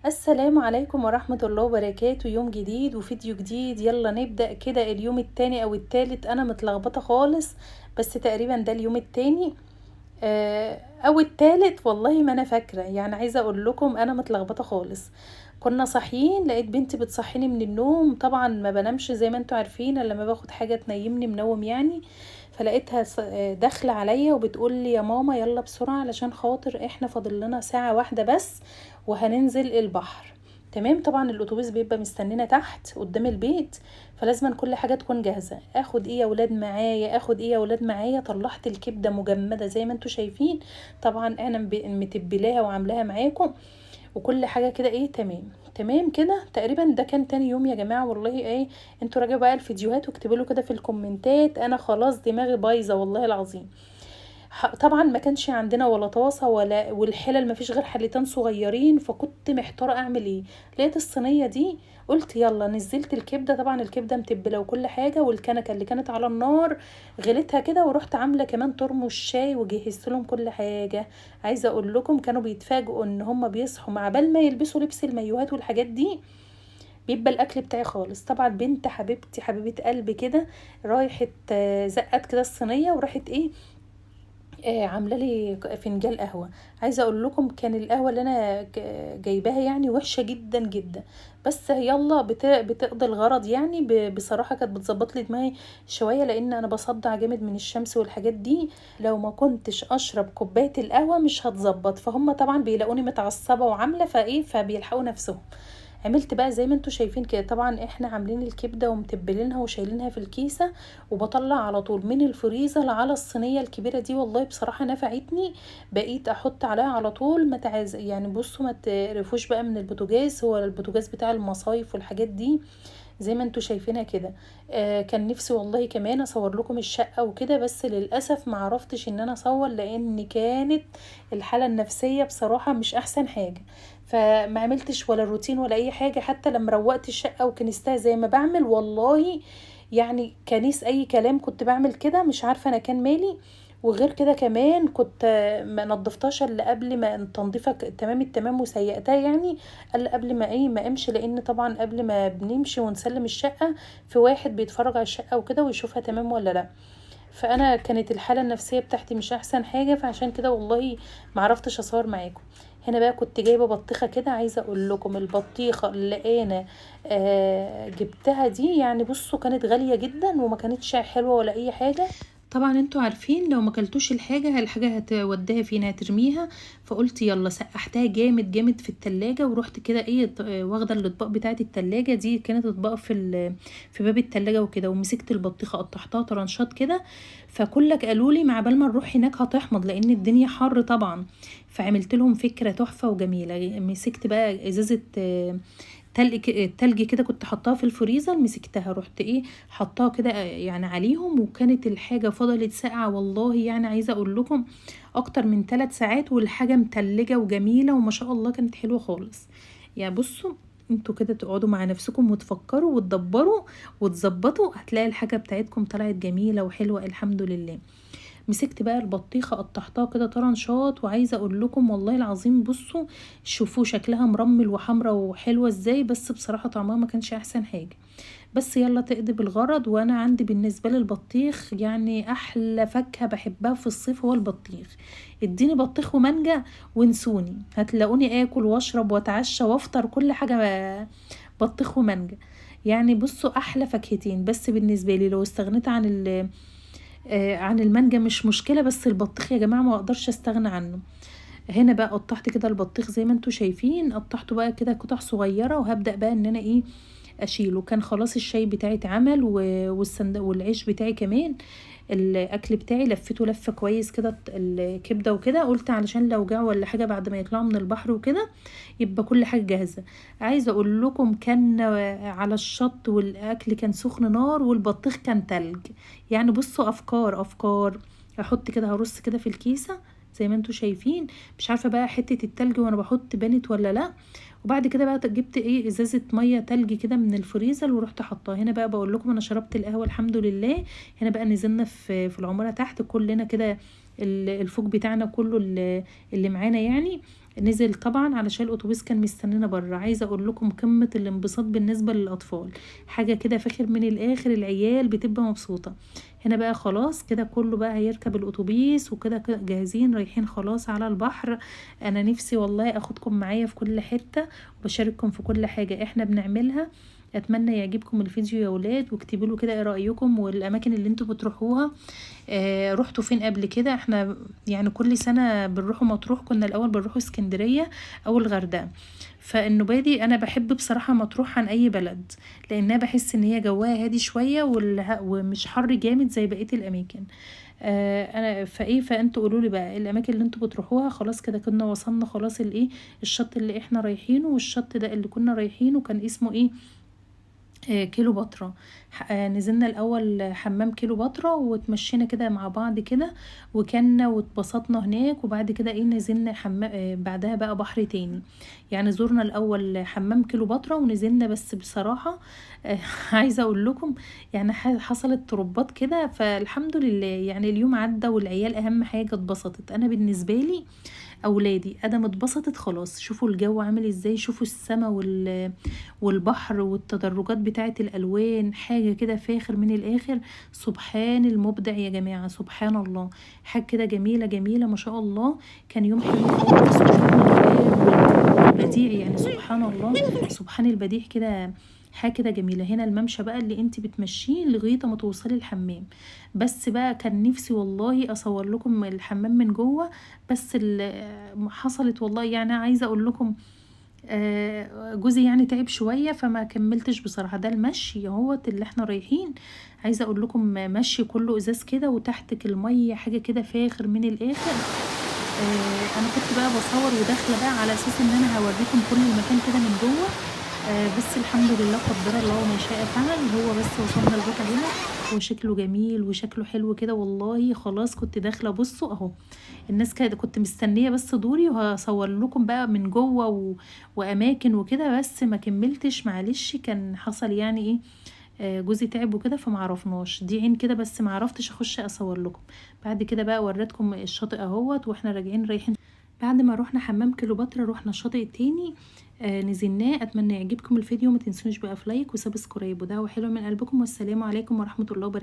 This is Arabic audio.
السلام عليكم ورحمة الله وبركاته. يوم جديد وفيديو جديد. يلا نبدأ كده اليوم التاني او التالت. انا متلخبطة خالص، بس تقريبا ده اليوم التاني او التالت، والله ما انا فاكرة. يعني عايزة اقول لكم انا متلخبطة خالص. كنا صاحيين، لقيت بنتي بتصحيني من النوم. طبعا ما بنامش زي ما انتوا عارفين إلا لما باخد حاجة تنيمني منوم يعني. فلقيتها داخلة عليا وبتقول لي يا ماما يلا بسرعة علشان خاطر احنا فاضل لنا ساعة واحدة بس وهننزل البحر. تمام. طبعا الاتوبيس بيبقى مستنينا تحت قدام البيت، فلازم كل حاجه تكون جاهزه. اخد ايه يا ولاد معايا، اخد ايه يا ولاد معايا. طلعت الكبده مجمده زي ما انتوا شايفين. طبعا انا متبلاها وعاملاها معاكم وكل حاجه كده ايه تمام تمام كده. تقريبا ده كان تاني يوم يا جماعه. والله ايه، انتوا راجعوا بقى الفيديوهات واكتبوا له كده في الكومنتات. انا خلاص دماغي بايظه والله العظيم. طبعا ما كانش عندنا ولا طاسه ولا والحلل، ما فيش غير حلتين صغيرين، فكنت محتاره اعمل ايه. لقيت الصينيه دي، قلت يلا. نزلت الكبده، طبعا الكبده متبله وكل حاجه، والكنكه اللي كانت على النار غليتها كده، ورحت عامله كمان ترمس شاي وجهزت لهم كل حاجه. عايزه اقول لكم كانوا بيتفاجئوا ان هم بيصحوا مع بال ما يلبسوا لبس المايوهات والحاجات دي، بيبقى الاكل بتاعي خالص. طبعا بنت حبيبتي حبيبه قلبي كده رايحت زقت كده الصينيه وراحت ايه، عامله لي فنجان قهوه. عايزه اقول لكم كان القهوه اللي انا جايباها يعني وحشه جدا جدا، بس يلا بتقضي الغرض يعني. بصراحه كانت بتظبط لي دماغي شويه، لان انا بصدع جامد من الشمس والحاجات دي. لو ما كنتش اشرب كوبايه القهوه مش هتظبط، فهم طبعا بيلاقوني متعصبه وعامله فايه فبيلحقوا نفسهم. عملت بقى زي ما انتوا شايفين كده. طبعا احنا عاملين الكبده ومتبلينها وشايلينها في الكيسه، وبطلع على طول من الفريزر على الصينيه الكبيره دي. والله بصراحه نفعتني. بقيت احط عليها على طول ما يعني بصوا ما تقرفوش بقى من البوتاجاز. هو البوتاجاز بتاع المصايف والحاجات دي زي ما انتوا شايفينها كده. كان نفسي والله كمان اصور لكم الشقه وكده، بس للاسف ما عرفتش ان انا اصور، لان كانت الحاله النفسيه بصراحه مش احسن حاجه. فما عملتش ولا الروتين ولا اي حاجه. حتى لما روقت الشقه وكنستها زي ما بعمل والله، يعني كنيس اي كلام كنت بعمل كده. مش عارفه انا كان مالي. وغير كده كمان كنت ما نضفتهاش الا قبل ما تنظيفها تمام التمام وسيقتها يعني. الا قبل ما ايه ما امشي، لان طبعا قبل ما بنمشي ونسلم الشقه في واحد بيتفرج على الشقه وكده ويشوفها تمام ولا لا. فانا كانت الحاله النفسيه بتاعتي مش احسن حاجه، فعشان كده والله معرفتش اصور معاكم. هنا بقى كنت جايبه بطيخه كده. عايزه اقول لكم البطيخه اللي انا جبتها دي، يعني بصوا كانت غاليه جدا وما كانتش حلوه ولا اي حاجه. طبعا انتوا عارفين لو ما كلتوش الحاجه هتوديها فينا هترميها. فقلت يلا سقحتها جامد جامد في التلاجة، ورحت كده ايه واخده الاطباق بتاعه التلاجة دي. كانت اطباق في باب التلاجة وكده. ومسكت البطيخه قطعتها طرنشات كده. فكلك قالوا لي مع بال ما نروح هناك هتحمض لان الدنيا حر طبعا. فعملت لهم فكره تحفه وجميله. مسكت بقى ازازه تلج كده كنت حطاها في الفريزر. مسكتها رحت ايه حطاها كده يعني عليهم، وكانت الحاجة فضلت ساقعة والله. يعني عايزة اقول لكم اكتر من 3 ساعات والحاجة متلجة وجميلة وما شاء الله كانت حلوة خالص. يعني بصوا انتوا كده تقعدوا مع نفسكم وتفكروا وتدبروا وتظبطوا، هتلاقي الحاجة بتاعتكم طلعت جميلة وحلوة الحمد لله. مسكت بقى البطيخه قطعتها كده طرنشات، وعايزه اقول لكم والله العظيم بصوا شوفوا شكلها مرمل وحمرا وحلوه ازاي، بس بصراحه طعمها ما كانش احسن حاجه. بس يلا تقضي بالغرض. وانا عندي بالنسبه لي البطيخ يعني احلى فاكهه بحبها في الصيف هو البطيخ. اديني بطيخ ومانجا وانسوني، هتلاقوني اكل واشرب واتعشى وافطر كل حاجه بطيخ ومانجا. يعني بصوا احلى فاكهتين. بس بالنسبه لي لو استغنيت عن المانجا مش مشكلة، بس البطيخ يا جماعة ما اقدرش استغنى عنه. هنا بقى قطعت كده البطيخ زي ما انتوا شايفين. قطعته بقى كده قطع صغيرة، وهبدأ بقى ان انا ايه اشيله. كان خلاص الشاي بتاعي اتعمل والعيش بتاعي كمان. الاكل بتاعي لفيته لفه كويس كده الكبده وكده. قلت علشان لو جاع ولا حاجه بعد ما يطلعوا من البحر وكده يبقى كل حاجه جاهزه. عايزه اقول لكم كان على الشط والاكل كان سخن نار والبطيخ كان تلج. يعني بصوا افكار افكار. احط كده هرص كده في الكيسه زي ما انتوا شايفين. مش عارفه بقى حته التلج وانا بحط بنت ولا لا. وبعد كده بقى جبت ايه ازازه ميه تلج كده من الفريزر ورحت حطاها هنا. بقى بقول لكم انا شربت القهوه الحمد لله. هنا بقى نزلنا في العماره تحت كلنا كده. الفوق بتاعنا كله اللي معانا يعني نزل طبعا، علشان الاتوبيس كان مستنينا بره. عايزه اقول لكم قمه الانبساط بالنسبه للاطفال، حاجه كده فاخر من الاخر، العيال بتبقى مبسوطه. هنا بقى خلاص كده كله بقى هيركب الاتوبيس وكده جاهزين رايحين خلاص على البحر. انا نفسي والله اخدكم معايا في كل حته وبشارككم في كل حاجه احنا بنعملها. اتمنى يعجبكم الفيديو يا ولاد، واكتبوا له كده ايه رايكم والاماكن اللي انتوا بتروحوها. رحتوا فين قبل كده؟ احنا يعني كل سنه بنروحوا مطروح، كنا الاول بنروحوا اسكندريه او الغردقه. فالنوبه دي انا بحب بصراحه مطروح عن اي بلد، لانها بحس ان هي جواها هادي شويه ومش حر جامد زي بقيه الاماكن. انا فانتوا قولوا لي بقى إيه الاماكن اللي انتوا بتروحوها. خلاص كده كنا وصلنا خلاص الايه الشط اللي احنا رايحينه، والشط ده اللي كنا رايحينه كان اسمه ايه؟ كيلو بطرة. نزلنا الأول حمام كيلو بطرة وتمشينا كده مع بعض كده وكنا واتبسطنا هناك، وبعد كده ايه نزلنا حمام بعدها بقى بحر تاني. يعني زورنا الأول حمام كيلو بطرة ونزلنا، بس بصراحة عايزة أقول لكم يعني حصلت تربات كده، فالحمد لله يعني اليوم عدى والعيال أهم حاجة اتبسطت. أنا بالنسبة لي اولادي ادم اتبسطت خلاص. شوفوا الجو عامل ازاي، شوفوا السما والبحر والتدرجات بتاعه الالوان، حاجه كده فاخر من الاخر. سبحان المبدع يا جماعه، سبحان الله، حاجه كده جميله جميله ما شاء الله. كان يوم حلو خالص، والبديع يعني سبحان الله، سبحان البديع كده، حاجه كده جميله. هنا الممشى بقى اللي انت بتمشيه لغايه ما توصلي الحمام. بس بقى كان نفسي والله اصور لكم الحمام من جوه، بس حصلت والله يعني عايزه اقول لكم جوزي يعني تعب شويه فما كملتش بصراحه. ده المشي اهوت اللي احنا رايحين، عايزه اقول لكم مشي كله ازاز كده وتحتك الميه، حاجه كده فاخر من الاخر. انا كنت بقى بصور وداخله بقى على اساس ان انا هوريكم كل المكان كده من جوه. بس الحمد لله قدر الله ما شاء فعل. هو بس وصلنا لغايه هنا، هو شكله جميل وشكله حلو كده والله. خلاص كنت داخله بصوا اهو الناس كده، كنت مستنيه بس دوري وهصور لكم بقى من جوه واماكن وكده، بس ما كملتش معلش كان حصل يعني ايه جوزي تعب وكده فما عرفناش. دي عين كده بس ما عرفتش اخش اصور لكم. بعد كده بقى وريتكم الشاطئ اهوت واحنا رايحين. بعد ما روحنا حمام كليوباترا روحنا الشاطئ التاني نزلناه. اتمنى يعجبكم الفيديو، ما تنسونيش بقى في لايك وسبسكرايب ودعوة حلوة من قلبكم، والسلام عليكم ورحمة الله وبركاته.